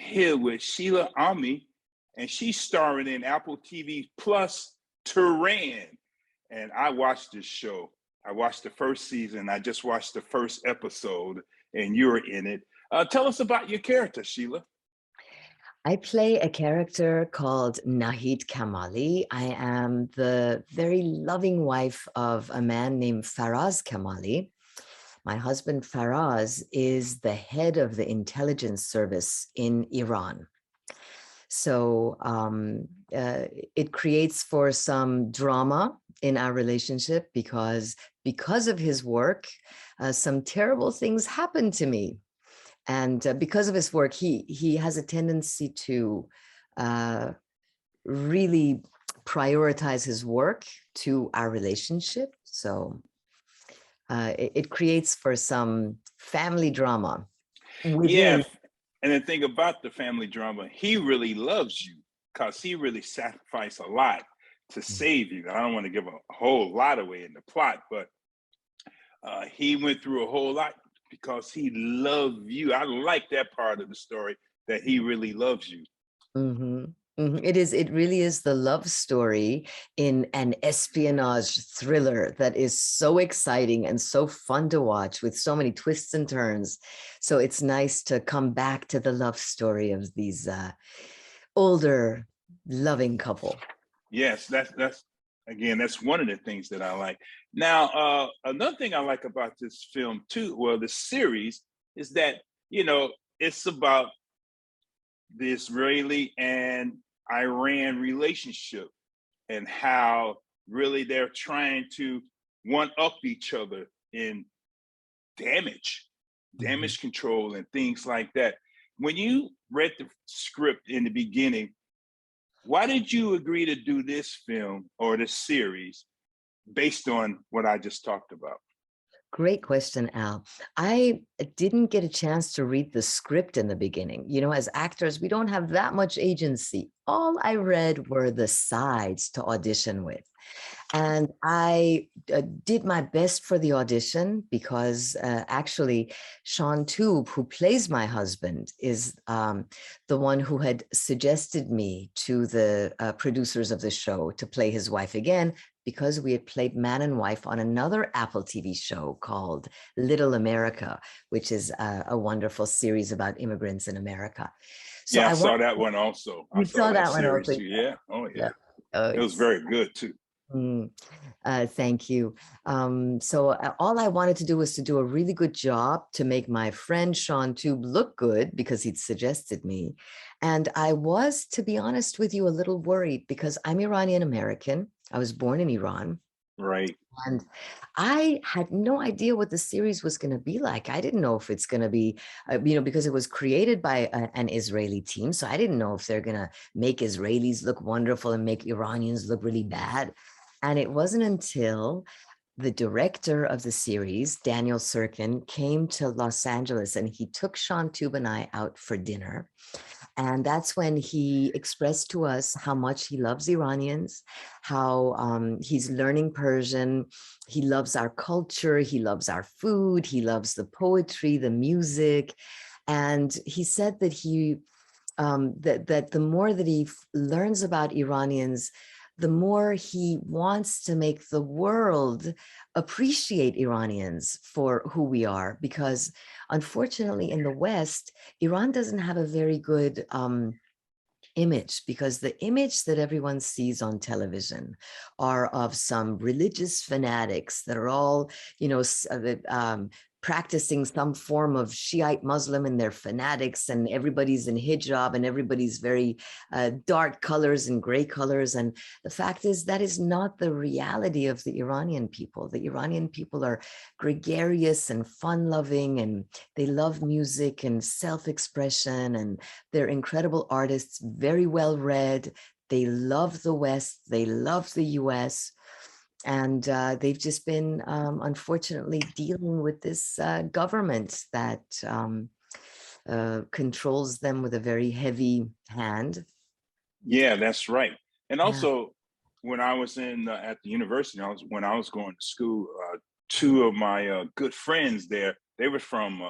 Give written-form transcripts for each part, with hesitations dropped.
here with Shila Ommi, and she's starring in Apple TV Plus Tehran. And I watched this show. I watched the first season. I just watched the first episode, and you're in it. Tell us about your character, Shila. I play a character called Nahid Kamali. I am the very loving wife of a man named Faraz Kamali. My husband Faraz is the head of the intelligence service in Iran. So it creates for some drama in our relationship because of his work, some terrible things happened to me. And because of his work, he has a tendency to really prioritize his work to our relationship. So it creates for some family drama. Yeah, and the thing about the family drama, he really loves you because he really sacrificed a lot to save you. I don't want to give a whole lot away in the plot, but he went through a whole lot because he loved you. I like that part of the story, that he really loves you. Mm-hmm. Mm-hmm. It really is the love story in an espionage thriller that is so exciting and so fun to watch with so many twists and turns. So it's nice to come back to the love story of these older loving couple. Yes, that's again, that's one of the things that I like. Now, another thing I like about this film too, well, the series, is that, it's about the Israeli and Iran relationship and how really they're trying to one up each other in damage control and things like that. When you read the script in the beginning, why did you agree to do this film or this series based on what I just talked about? Great question, Al. I didn't get a chance to read the script in the beginning. As actors, we don't have that much agency. All I read were the sides to audition with. And I did my best for the audition because actually Shaun Toub, who plays my husband, is the one who had suggested me to the producers of the show to play his wife again, because we had played man and wife on another Apple TV show called Little America, which is a wonderful series about immigrants in America. So yeah, I saw that one also. You saw that one series also? Too. Yeah. Oh, yeah. Oh, it was very good too. Thank you. So all I wanted to do was to do a really good job to make my friend Shaun Toub look good because he'd suggested me. And I was, to be honest with you, a little worried because I'm Iranian American. I was born in Iran. Right. And I had no idea what the series was going to be like. I didn't know if it's going to be, because it was created by an Israeli team. So I didn't know if they're going to make Israelis look wonderful and make Iranians look really bad. And it wasn't until the director of the series, Daniel Sirkin, came to Los Angeles and he took Shaun Toub and I out for dinner. And that's when he expressed to us how much he loves Iranians, how he's learning Persian. He loves our culture. He loves our food. He loves the poetry, the music. And he said that that the more that he learns about Iranians, the more he wants to make the world appreciate Iranians for who we are, because unfortunately in the West, Iran doesn't have a very good image, because the image that everyone sees on television are of some religious fanatics that are all, practicing some form of Shiite Muslim, and they're fanatics, and everybody's in hijab, and everybody's very dark colors and gray colors. And the fact is that is not the reality of the Iranian people. The Iranian people are gregarious and fun-loving, and they love music and self-expression, and they're incredible artists, very well read. They love the West. They love the US. And they've just been, unfortunately, dealing with this government that controls them with a very heavy hand. Yeah, that's right. And also, when I was at the university, when I was going to school, two of my good friends there, they were from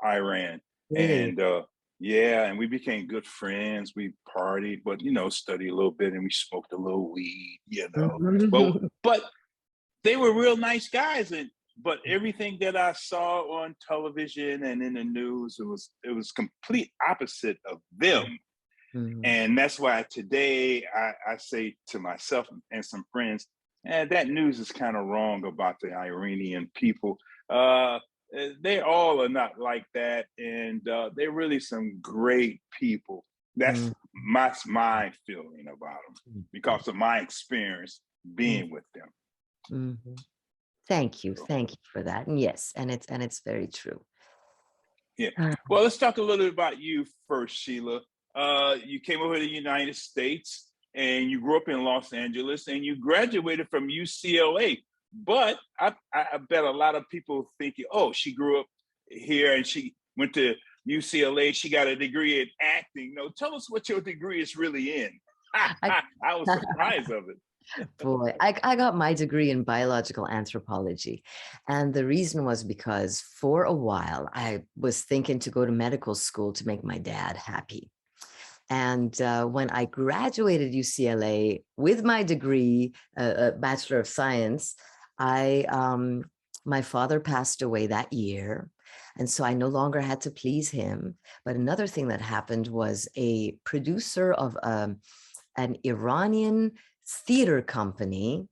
Iran. Really? And Yeah, and we became good friends. We partied, but you know, studied a little bit, and we smoked a little weed. You know, but they were real nice guys, and but everything that I saw on television and in the news, it was complete opposite of them. Mhm. And that's why today I say to myself and some friends, that news is kind of wrong about the Iranian people. Uh, they all are not like that, and they're really some great people. That's Mhm. my feeling about them because of my experience Mhm. being with them. Mhm. So, Thank you for that. And yes, and it's very true. yeah. Uh, Well, let's talk a little bit about you first, Sheila. You came over to the United States and you grew up in Los Angeles and you graduated from UCLA. But I bet a lot of people think, oh, she grew up here and she went to UCLA. She got a degree in acting. No, tell us what your degree is really in. I, I was surprised of it. boy, I got my degree in biological anthropology. And the reason was because for a while I was thinking to go to medical school to make my dad happy. And when I graduated UCLA with my degree, a Bachelor of Science, I my father passed away that year. And so I no longer had to please him. But another thing that happened was a producer of an Iranian theater company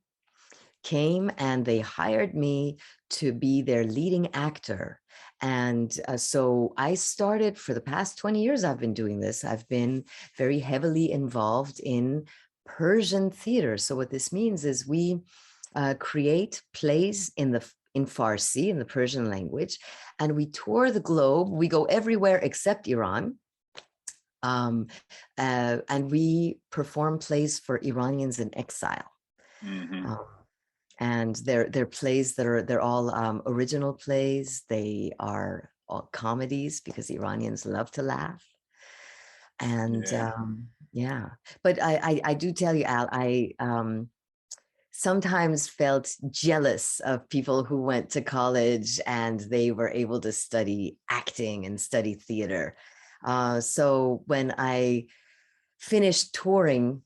came and they hired me to be their leading actor. And so I started for the past 20 years, I've been doing this. I've been very heavily involved in Persian theater. So what this means is we create plays in Farsi, in the Persian language, and we tour the globe. We go everywhere except Iran. Um, and we perform plays for Iranians in exile. Hmm. Um, and they're plays they're all original plays. They are all comedies because Iranians love to laugh. And Yeah. yeah, but I do tell you, Al, I sometimes felt jealous of people who went to college and they were able to study acting and study theater. So when I finished touring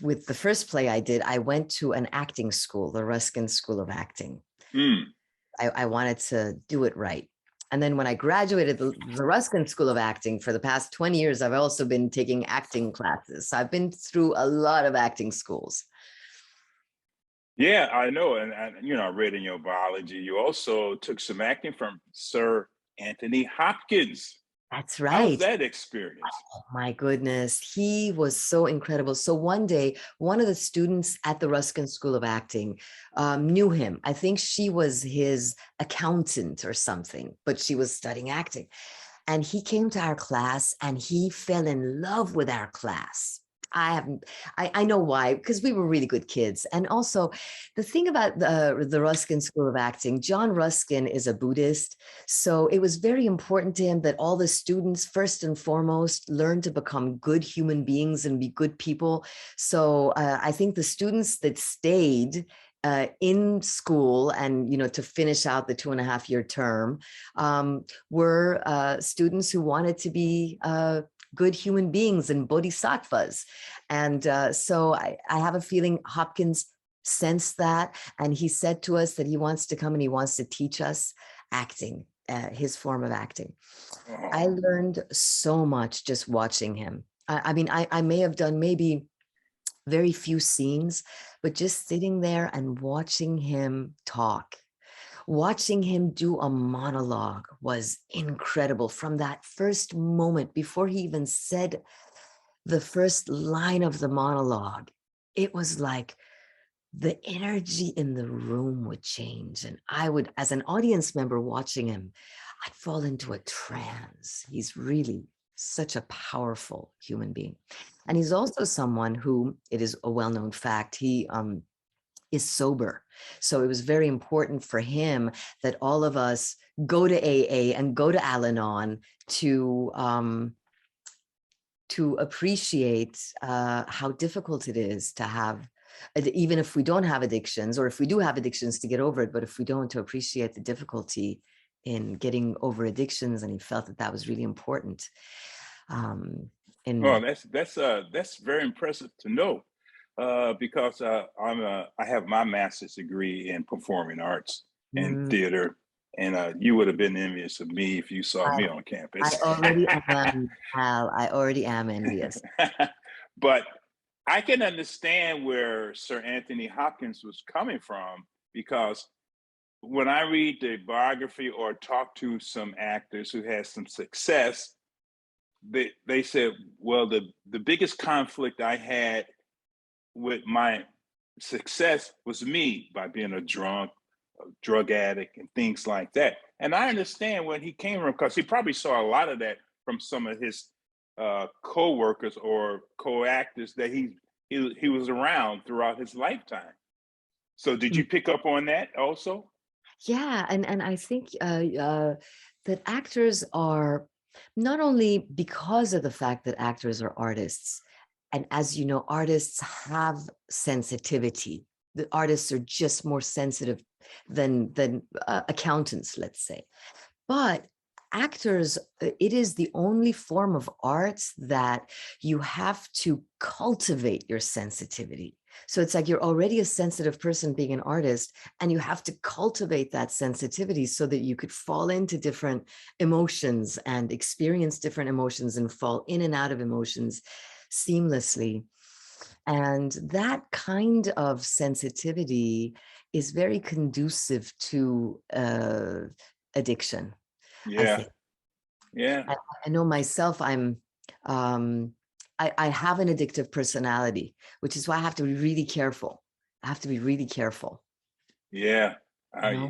with the first play I did, I went to an acting school, the Ruskin School of Acting. Mm. I wanted to do it right. And then when I graduated the Ruskin School of Acting, for the past 20 years, I've also been taking acting classes. So I've been through a lot of acting schools. Yeah, I know. And you know, I read in your biology, you also took some acting from Sir Anthony Hopkins. That's How was right. that experience? Oh my goodness, he was so incredible. So one day, one of the students at the Ruskin School of Acting knew him. I think she was his accountant or something, but she was studying acting. And he came to our class and he fell in love with our class. I know why, because we were really good kids. And also the thing about the Ruskin School of Acting, John Ruskin is a Buddhist. So it was very important to him that all the students, first and foremost, learn to become good human beings and be good people. So I think the students that stayed in school and, you know, to finish out the 2.5-year term were students who wanted to be good human beings and bodhisattvas. And so I have a feeling Hopkins sensed that. And he said to us that he wants to come and he wants to teach us acting, his form of acting. I Oh, learned so much just watching him. I mean, I may have done maybe very few scenes, but just sitting there and watching him talk, watching him do a monologue was incredible. From that first moment, before he even said the first line of the monologue, it was like the energy in the room would change. And I would, as an audience member watching him, I'd fall into a trance. He's really such a powerful human being. And he's also someone who, it is a well-known fact, he is sober. So it was very important for him that all of us go to AA and go to Al-Anon to appreciate how difficult it is to have, even if we don't have addictions, or if we do have addictions, to get over it. But if we don't, to appreciate the difficulty in getting over addictions. And he felt that that was really important. Um, Oh, in that's very impressive to know, because I have my master's degree in performing arts and mm, theater, and you would have been envious of me if you saw I, me on I campus. already am, Al. I already am envious. But I can understand where Sir Anthony Hopkins was coming from, because when I read the biography or talk to some actors who had some success, they said, well, the biggest conflict I had with my success was me, by being a drunk, a drug addict, and things like that. And I understand when he came from, because he probably saw a lot of that from some of his co-workers or co-actors that he was around throughout his lifetime. So did Mm. you pick up on that also? Yeah, and I think that actors are, not only because of the fact that actors are artists, and as you know, artists have sensitivity. The artists are just more sensitive than accountants, let's say. But actors, it is the only form of art that you have to cultivate your sensitivity. So it's like you're already a sensitive person being an artist, and you have to cultivate that sensitivity so that you could fall into different emotions and experience different emotions and fall in and out of emotions seamlessly. And that kind of sensitivity is very conducive to addiction, I Yeah, think. yeah, I, I know myself, um, I have an addictive personality, which is why I have to be really careful. I have to be really careful, yeah. you know?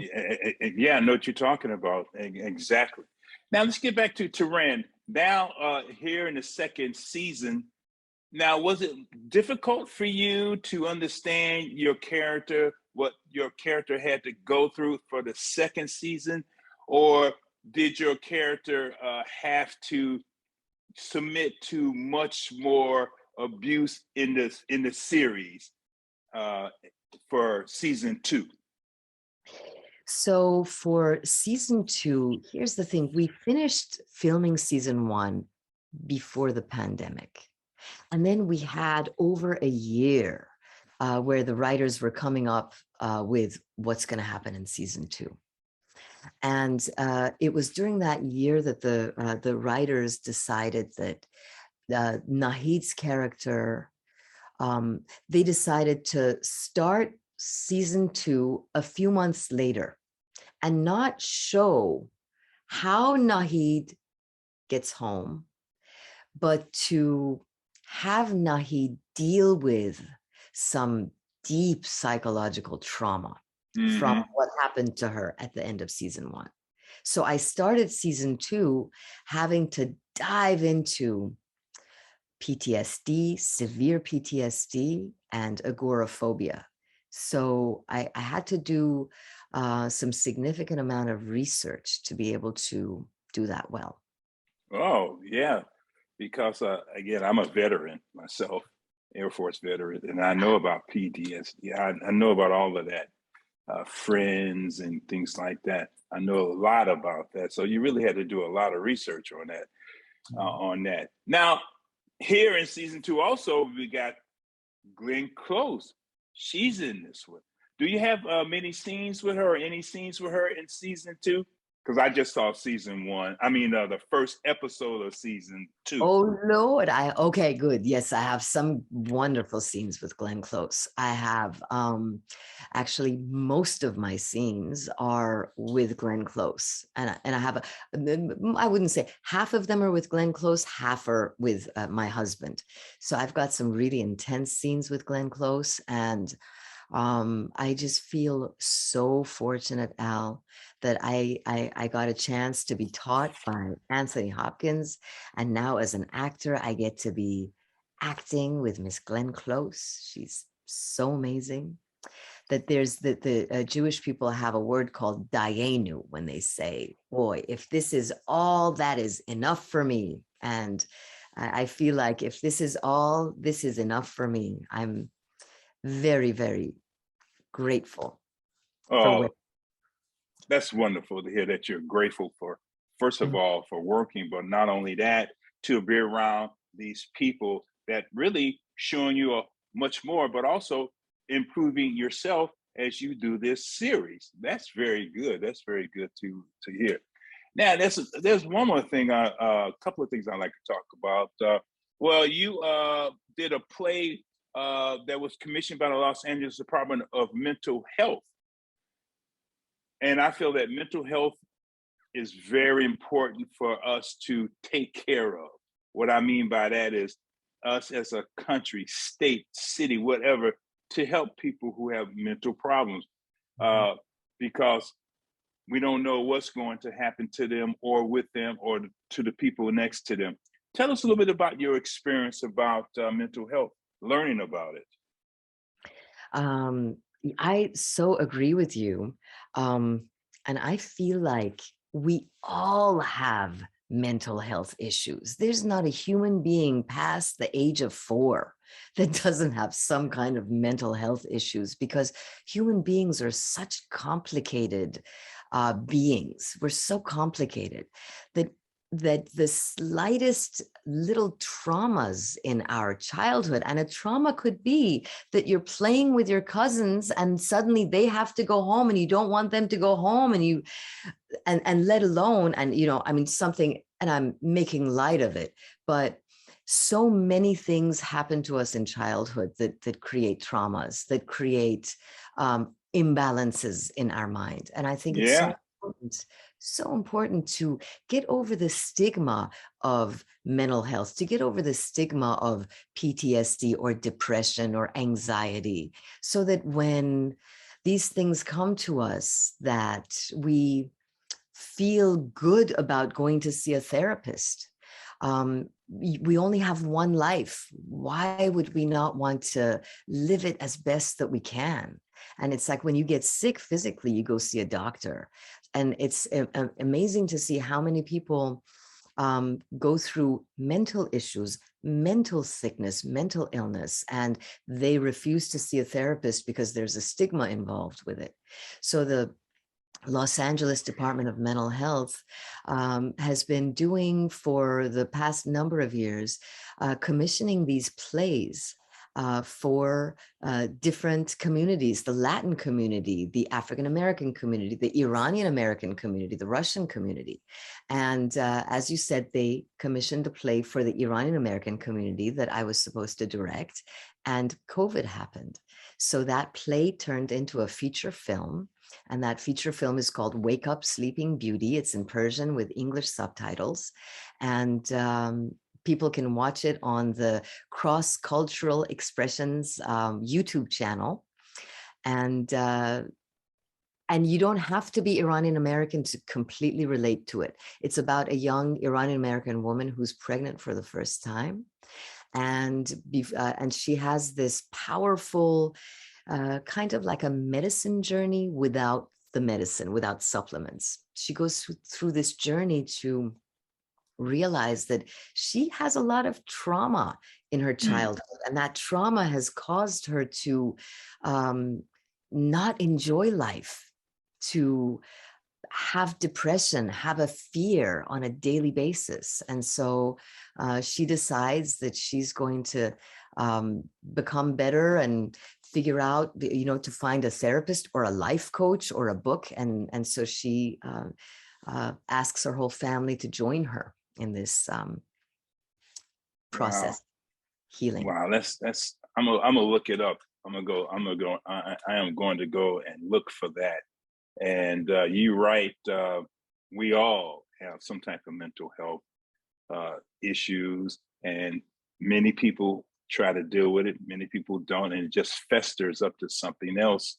Yeah, I know what you're talking about. Exactly. Now let's get back to Tehran. Now, here in the second season, now, was it difficult for you to understand your character, what your character had to go through for the second season? Or did your character have to submit to much more abuse in the series uh, for season two? So for season 2, here's the thing. We finished filming season 1 before the pandemic. And then we had over a year where the writers were coming up with what's going to happen in season 2. And it was during that year that the writers decided that Nahid's character, they decided to start season 2 a few months later and not show how Nahid gets home, but to have Nahid deal with some deep psychological trauma from Mm-hmm. what happened to her at the end of season 1. So I started season 2 having to dive into PTSD, severe PTSD, and agoraphobia. So I had to do some significant amount of research to be able to do that well. Oh, yeah, because again, I'm a veteran myself, Air Force veteran, and I know about PTSD. I know about all of that, friends and things like that. I know a lot about that. So you really had to do a lot of research on that. On that. Now, here in season two, also we got Glenn Close. She's in this one. Do you have many scenes with her, or any scenes with her in season two? Because I just saw season one. I mean, the first episode of season two. Oh Lord, okay, good. Yes, I have some wonderful scenes with Glenn Close. I have actually most of my scenes are with Glenn Close. And I have I wouldn't say half of them are with Glenn Close, half are with my husband. So I've got some really intense scenes with Glenn Close, and I just feel so fortunate, Al, that I got a chance to be taught by Anthony Hopkins, and now as an actor, I get to be acting with Miss Glenn Close. She's so amazing. That there's the Jewish people have a word called dayenu when they say, "Boy, if this is all, that is enough for me." And I feel like if this is all, this is enough for me. I'm very, very grateful for Oh, what. that's wonderful to hear that you're grateful for, first of all, for working, but not only that, to be around these people that really showing you a much more, but also improving yourself as you do this series. That's very good. That's very good to hear. Now, there's one more thing. A couple of things I like to talk about. Well, you did a play that was commissioned by the Los Angeles Department of Mental Health, and I feel that mental health is very important for us to take care of. What I mean by that is us as a country, state, city, whatever, to help people who have mental problems, because we don't know what's going to happen to them or with them or to the people next to them. Tell us a little bit about your experience about mental health, learning about it. I so agree with you. And I feel like we all have mental health issues. There's not a human being past the age of 4 that doesn't have some kind of mental health issues, because human beings are such complicated beings. We're so complicated that the slightest little traumas in our childhood, and a trauma could be that you're playing with your cousins and suddenly they have to go home and you don't want them to go home, and let alone, and I mean, something, and I'm making light of it, but so many things happen to us in childhood that create traumas, that create imbalances in our mind. And I think it's Yeah. so important to get over the stigma of mental health, to get over the stigma of PTSD or depression or anxiety, so that when these things come to us, that we feel good about going to see a therapist. We only have one life. Why would we not want to live it as best that we can? And it's like when you get sick physically, you go see a doctor. And it's amazing to see how many people go through mental issues, mental sickness, mental illness, and they refuse to see a therapist because there's a stigma involved with it. So the Los Angeles Department of Mental Health has been doing for the past number of years, commissioning these plays for different communities, the Latin community, the African-American community, the Iranian-American community, the Russian community. And as you said, they commissioned a play for the Iranian-American community that I was supposed to direct, and COVID happened. So that play turned into a feature film. And that feature film is called Wake Up, Sleeping Beauty. It's in Persian with English subtitles. And people can watch it on the Cross Cultural Expressions YouTube channel. And you don't have to be Iranian American to completely relate to it. It's about a young Iranian American woman who's pregnant for the first time. And she has this powerful kind of like a medicine journey without the medicine, without supplements. She goes through this journey to realize that she has a lot of trauma in her childhood, and that trauma has caused her to not enjoy life, to have depression, have a fear on a daily basis. And so she decides that she's going to become better and figure out, to find a therapist or a life coach or a book. And so she asks her whole family to join her in this process. Wow. Healing. Wow, that's I'm gonna look it up. I am going to go and look for that. And you're right. We all have some type of mental health issues, and many people try to deal with it. Many people don't, and it just festers up to something else.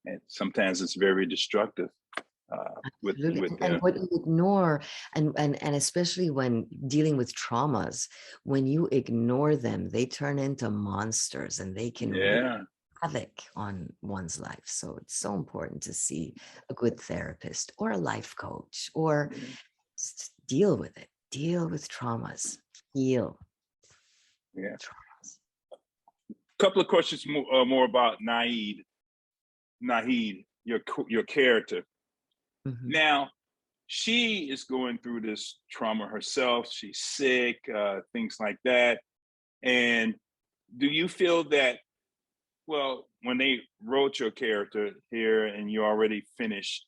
And sometimes it's very destructive. With Absolutely. them. And what you ignore, and especially when dealing with traumas, when you ignore them, they turn into monsters and they can wreak havoc on one's life. So it's so important to see a good therapist or a life coach, or just deal with it, deal with traumas, heal. Yeah. Couple of questions more about Nahid, your character. Now, she is going through this trauma herself. She's sick, things like that. And do you feel that, well, when they wrote your character here and you already finished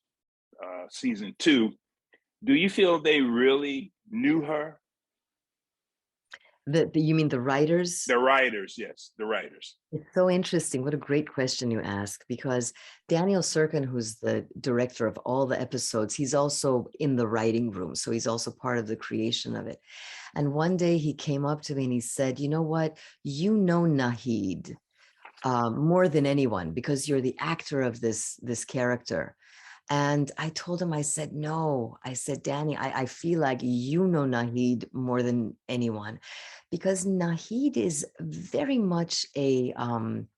season 2, do you feel they really knew her? You mean the writers? The writers, yes, the writers. It's so interesting. What a great question you ask, because Daniel Sirkin, who's the director of all the episodes, he's also in the writing room. So he's also part of the creation of it. And one day he came up to me and he said, you know what, you know Nahid more than anyone because you're the actor of this character. And I told him, I said, no, I said, Danny, I feel like you know Nahid more than anyone, because Nahid is very much an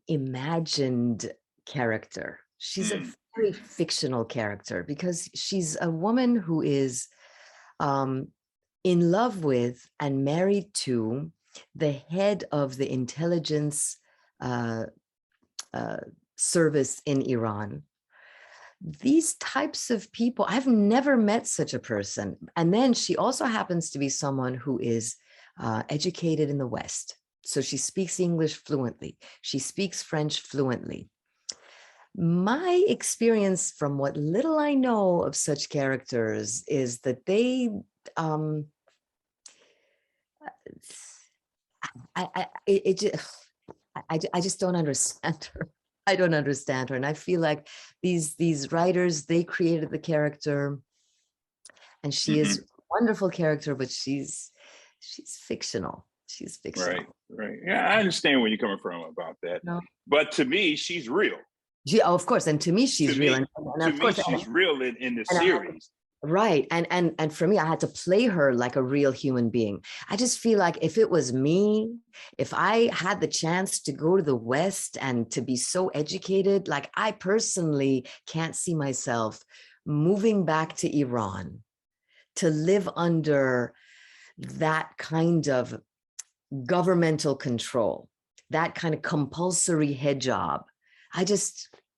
imagined character. She's a very fictional character because she's a woman who is in love with and married to the head of the intelligence service in Iran. These types of people, I've never met such a person. And then she also happens to be someone who is educated in the West. So she speaks English fluently. She speaks French fluently. My experience from what little I know of such characters is that they, I just don't understand her. I don't understand her. And I feel like these writers, they created the character and she is a wonderful character, but she's fictional. She's fictional. Right, right. Yeah, I understand where you're coming from about that. No. But to me, she's real. Oh, of course. And to me, she's real. And of course, she's real in the series. Right. And for me, I had to play her like a real human being. I just feel like if it was me, if I had the chance to go to the West and to be so educated, like I personally can't see myself moving back to Iran to live under that kind of governmental control, that kind of compulsory hijab.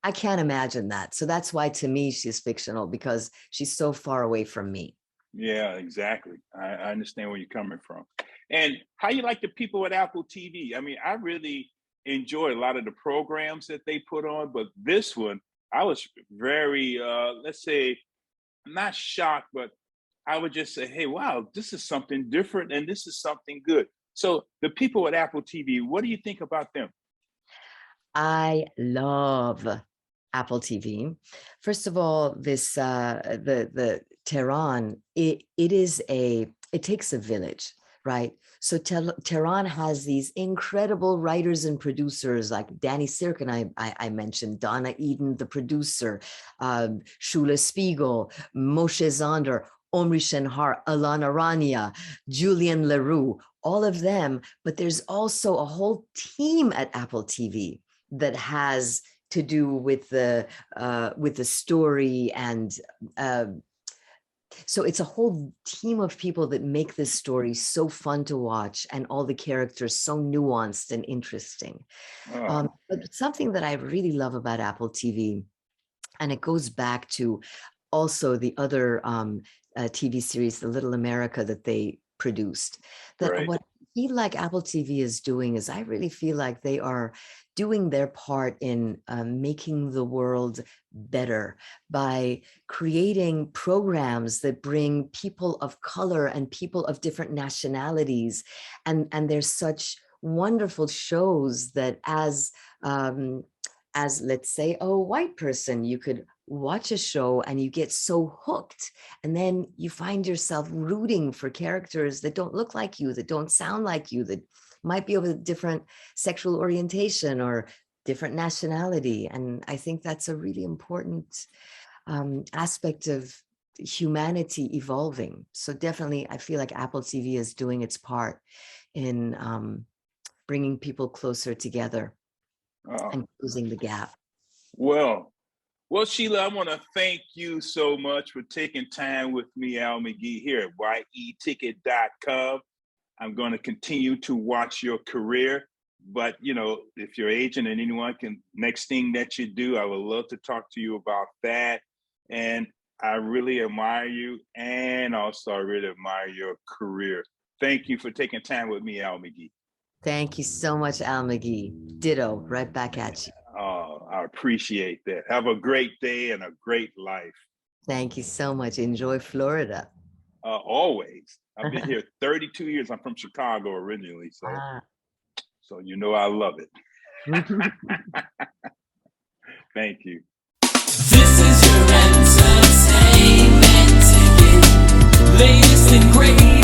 I can't imagine that. So that's why to me, she's fictional because she's so far away from me. Yeah, exactly. I understand where you're coming from. And how you like the people at Apple TV? I mean, I really enjoy a lot of the programs that they put on, but this one, I was very, let's say, not shocked, but I would just say, hey, wow, this is something different and this is something good. So the people at Apple TV, what do you think about them? I love Apple TV. First of all, this the Tehran, it takes a village, right? So Tehran has these incredible writers and producers like Danny Sirkin, I mentioned, Donna Eden, the producer, Shula Spiegel, Moshe Zonder, Omri Shenhar, Alana Rania, Julian Leroux, all of them. But there's also a whole team at Apple TV that has to do with the story, and so it's a whole team of people that make this story so fun to watch, and all the characters so nuanced and interesting. But something that I really love about Apple TV, and it goes back to also the other TV series, The Little America, that they produced. That right. What I feel like Apple TV is doing is I really feel like they are doing their part in making the world better by creating programs that bring people of color and people of different nationalities. And there's such wonderful shows that as let's say a white person, you could watch a show and you get so hooked, and then you find yourself rooting for characters that don't look like you, that don't sound like you, that might be of a different sexual orientation or different nationality. And I think that's a really important aspect of humanity evolving. So definitely, I feel like Apple TV is doing its part in bringing people closer together and closing the gap. Well, Shila, I want to thank you so much for taking time with me, Al McGee, here at yeticket.com. I'm going to continue to watch your career, but if your agent and anyone can, next thing that you do, I would love to talk to you about that. And I really admire you, and also I really admire your career. Thank you for taking time with me, Al McGee. Thank you so much, Al McGee. Ditto, right back at you. Oh, I appreciate that. Have a great day and a great life. Thank you so much. Enjoy Florida. Always. I've been here 32 years. I'm from Chicago originally, so you know I love it. Thank you. This is your entertainment ticket, latest and greatest.